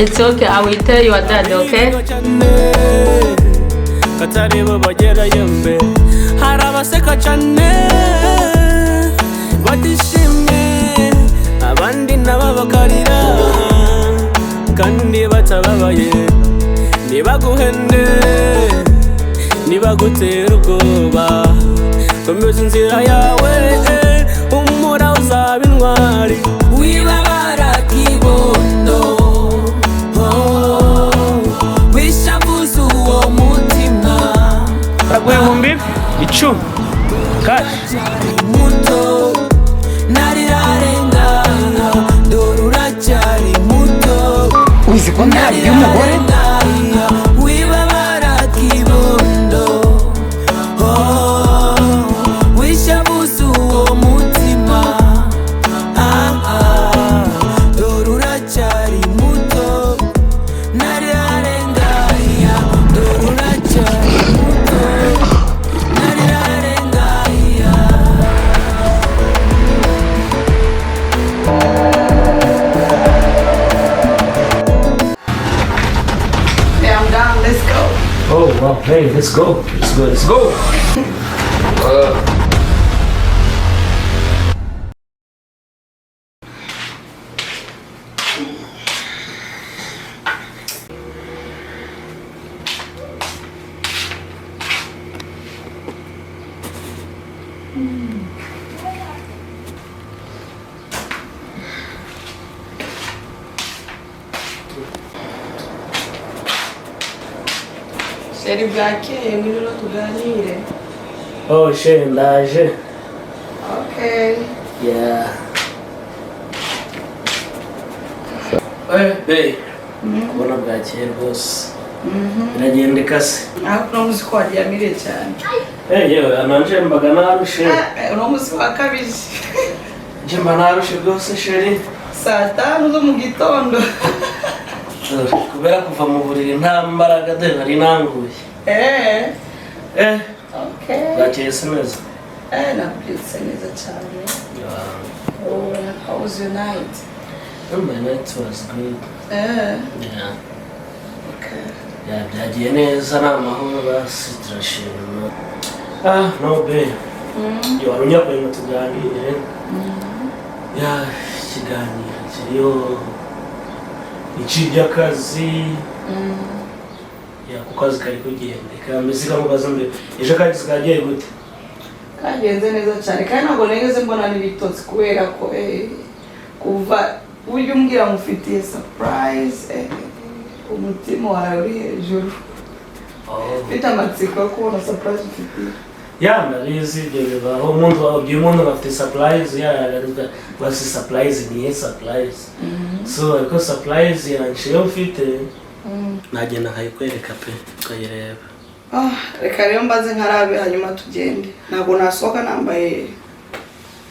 It's okay, I will tell your dad, okay? Kataribo bagera yembe harabaseka cyane batishimye abandi nababakarira kandi batababaye nibaguhende nibagutera ubwoba komeza inzira yawe umura uzaba intwari wibabara kibondo wishavuza uwo mutima Agwihumbi 10 cash muto narirarenga dorura cyari muto uzi ko ntari umugore wibabara kibondo wishavuza uwo mutima dorura cyari muto narirarenga dorura cyari muto narirarenga Yeah, I'm down, let's go. Oh wow, hey, let's go. Let's go. Sheri bwakeye ngwino tuganire. Oh shit, ndaje. Okay. Yeah. Hey, kubona bwakeye rwose. Biragenda ikase. Aho no muzi ko waryamire cyane. Yewe ananje mbaga narushe. No muzi wakabije. Je mba narushe rwose sheri. Saa 5 zo mu gitondo. Kubera kuva mu buriri nta mbaraga de nari nanguye. Okay. Bwakeye sineza. Nabyutse neza cyane. Oh, how was your night? My night was good. Yeah. Okay. Yeah, byagiye neza n'amahoro basi turashima. No be. Warunya kwenye tuganire. Yeah, kiganiro kiriyo icy'akazi. Ya kukazi kari kugendeka mbese kamubaza mbe ejo kazi kagiye gute Kagenze neza cyane kandi ntabwo nigeze mbona n'ibitotsi kubera ko kuva buryo umbwira mufitiye surprise umutima wawe uri hejuru. Mfite amatsiko yo kubona surprise ufitiye. Ya ndabizi ibyo bibaho umuntu bafite surprise yaragaragaza basi surprise ni surprise. So ariko surprise yanshiye mfite nagenda nkayikwereka pe ukayireba. Reka rero mbaze nkarabe hanyuma tugende. Ntabwo nasohoka nambaye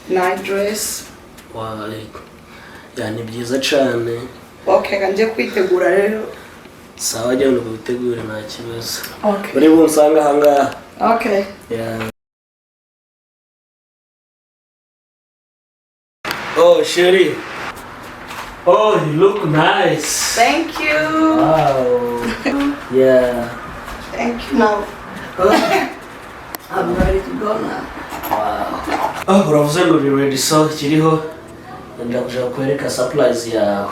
night dress. Yani byiza cyane. Okay, kanje kwitegura rero. Sawa jya ubitegure nta kibazo. Okay. Bari bunsanga ahangaha. Okay. Yeah. Oh, Sherry. Oh, you look nice. Thank you. Wow. Yeah. Thank you now. I'm ready to go now. Wow. Uravuze ngo uri ready so kiriho ndakuja kwereka surprise yawe.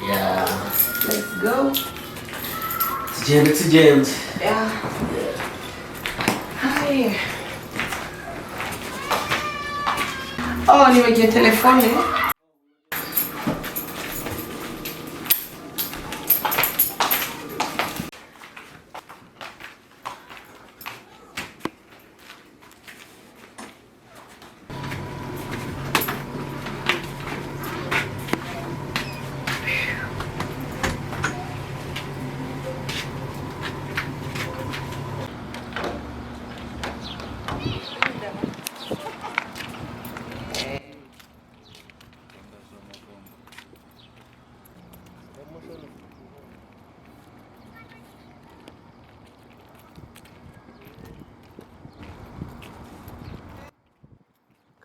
Yeah. Let's go. Tugende. Yeah. Hi. Oh, nimegia telefoni.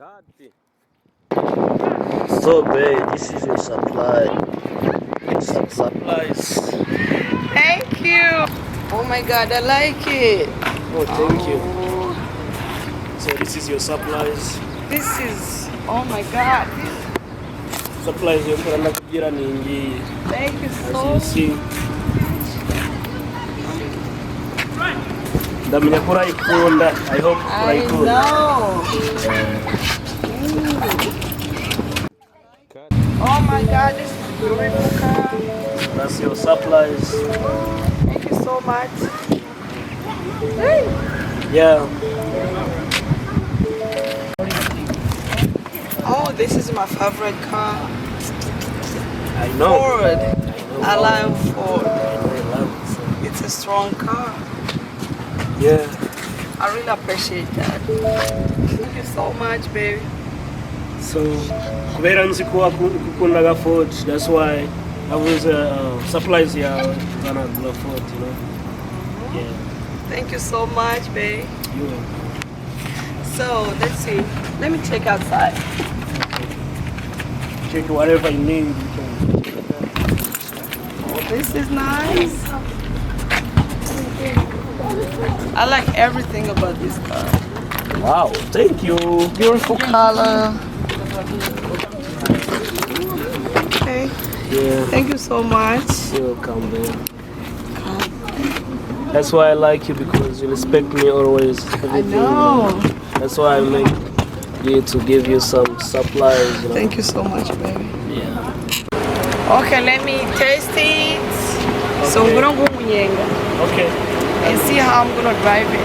Kati. So babe, this is your supply. Some supplies. Thank you. Oh my God, I like it. Oh, thank you. So this is your supplies. This is, oh my God. Supplies you're gonna kugira ningi. Thank you As so you see. Ndamenya ko urayikunda. I hope I urayikunda. know. Oh my God, this is beautiful car. That's your supplies. Thank you so much. Hey. Yeah. Oh, this is my favorite car. I know. Ford. I love Ford. I love it. So. It's a strong car. Yeah. I really appreciate that. Thank you so much, baby. So, kubera nzi ko ukunda Ford, that's why I was supplies here gonna go Ford, you know. Yeah. Thank you so much, babe. You welcome. So, let's see. Let me check outside. Check whatever you need. You can. Oh, this is nice. I like everything about this car. Wow, thank you. Beautiful color. Okay. Yeah. Thank you so much. You're welcome, babe. That's why I like you, because you respect me always. I know. That's why I make you to give you some supplies. You know? Thank you so much, baby. Yeah. Okay, let me taste it. So I'm gonna go munyenga Okay. and see how I'm gonna drive it.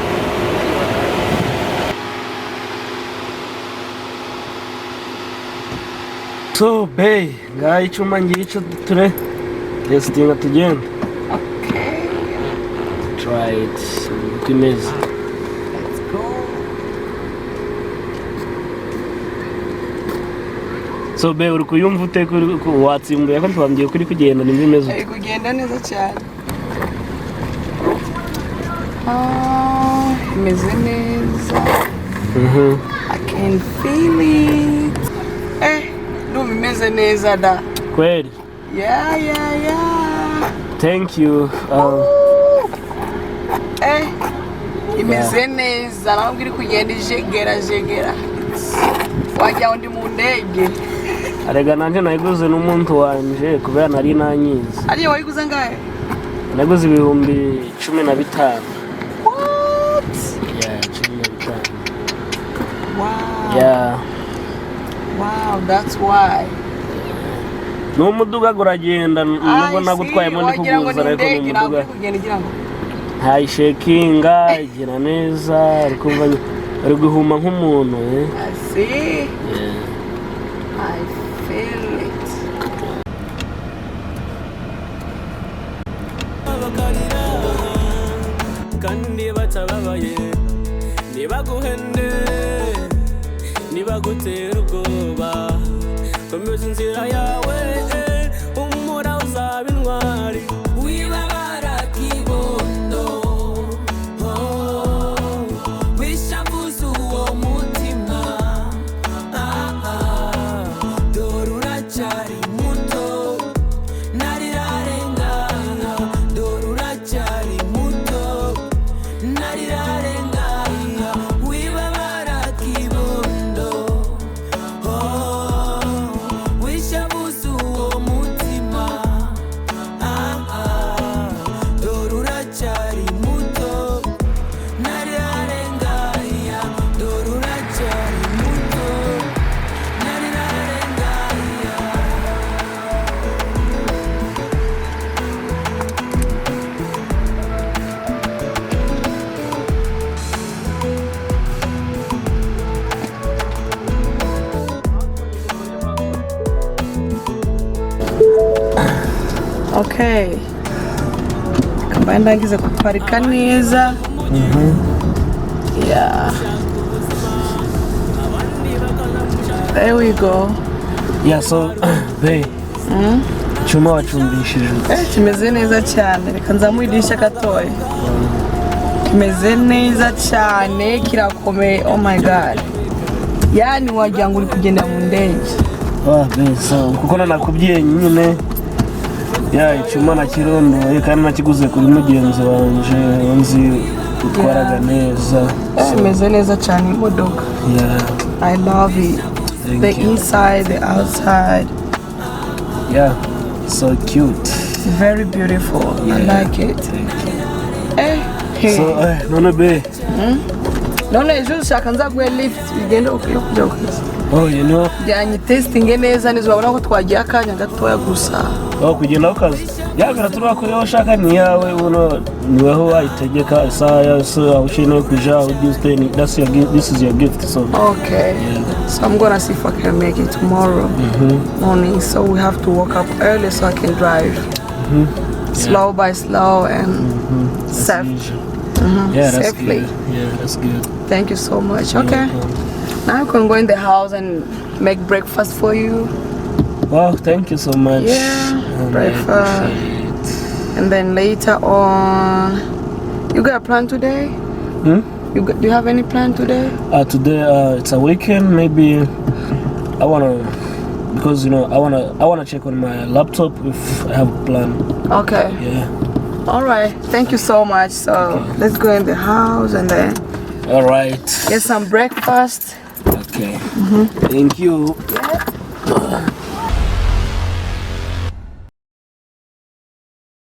So, babe, ngaho icyuma ngicyo ture testinga tugenda. Okay. Try it. Uko imeze. Let's go. So, babe, uri kuyumva ute watsimbuye ko twambwiye kuri kugenda nimba imeze. Ari kugenda neza cyane. Imeze neza. I can feel it. Ndumva imeze neza da. Kweli? Yeah. Thank you. Imeze neza. Ntabwo iri kugenda ijegera. Wajya undi mu ndege. Arega nanjye nayiguze n'umuntu wanje kubera nari nanyize. Ariyo wayiguze ngahe? Naguze ibihumbi 15. What? Yeah, 15. Wow. Yeah. Wow, that's why. N'umuduga guragenda nubwo nagutwayemo ndi kuguza ariko n'umuduga. Hayishekinga igira neza ariko ari guhuma nk'umuntu I see. Yeah. I feel it. kandi batababaye nibaguhende nibagutera ubwoba komeza inzira yawe umura uzaba intwari wibabara kibondo wishavuze uwo mutima dore uracyari muto narirarengana dore uracyari muto narirarengana wibabara kibondo wishavuze uwo mutima dore uracyari muto narirarengana dore uracyari muto narirarengana. Okay. Kambaye ndagize kuparika neza. Yeah. There we go. Yeah, so babe. Chuma wachumbishije. Kimeze neza cyane. Reka nzamuyidirisha gatoya. Kimeze neza cyane, kirakomeye. Oh my God. Yani wagira ngo uri kugenda mu ndege. So kuko nakubwiye nyine icyuma nakirondoye kandi nakiguze kuri mugenzi wanje nzi utwaraga neza. Imeze neza cyane imodoka. I love it. The inside, the outside. Yeah, so cute. Very beautiful. I like it. Hey. So none be. None just shakanza gwe lift igende okuja okuza. You know. Yanyi testing neza nizo babona ko twagiye akanya gatoya gusa. Kugenda ukazi. Yabira turakoreho shaka ni yawe uno niweho wayitegeka saya so ushine kuja this is your gift so. Okay. Yeah. So I'm gonna see if I can make it tomorrow morning. So we have to wake up early so I can drive. Slow by slow and safe. Yeah, that's safely. Good. Yeah, that's good. Thank you so much. Okay. Now I can go in the house and make breakfast for you. Wow, thank you so much. Yeah, breakfast. And then later on, you got a plan today? Do you have any plan today? Today it's a weekend. Maybe I wanna, because I wanna check on my laptop if I have a plan. Okay. Yeah. All right. Thank you so much. So let's go in the house and then. All right. Get some breakfast. Okay. Thank you. Yeah.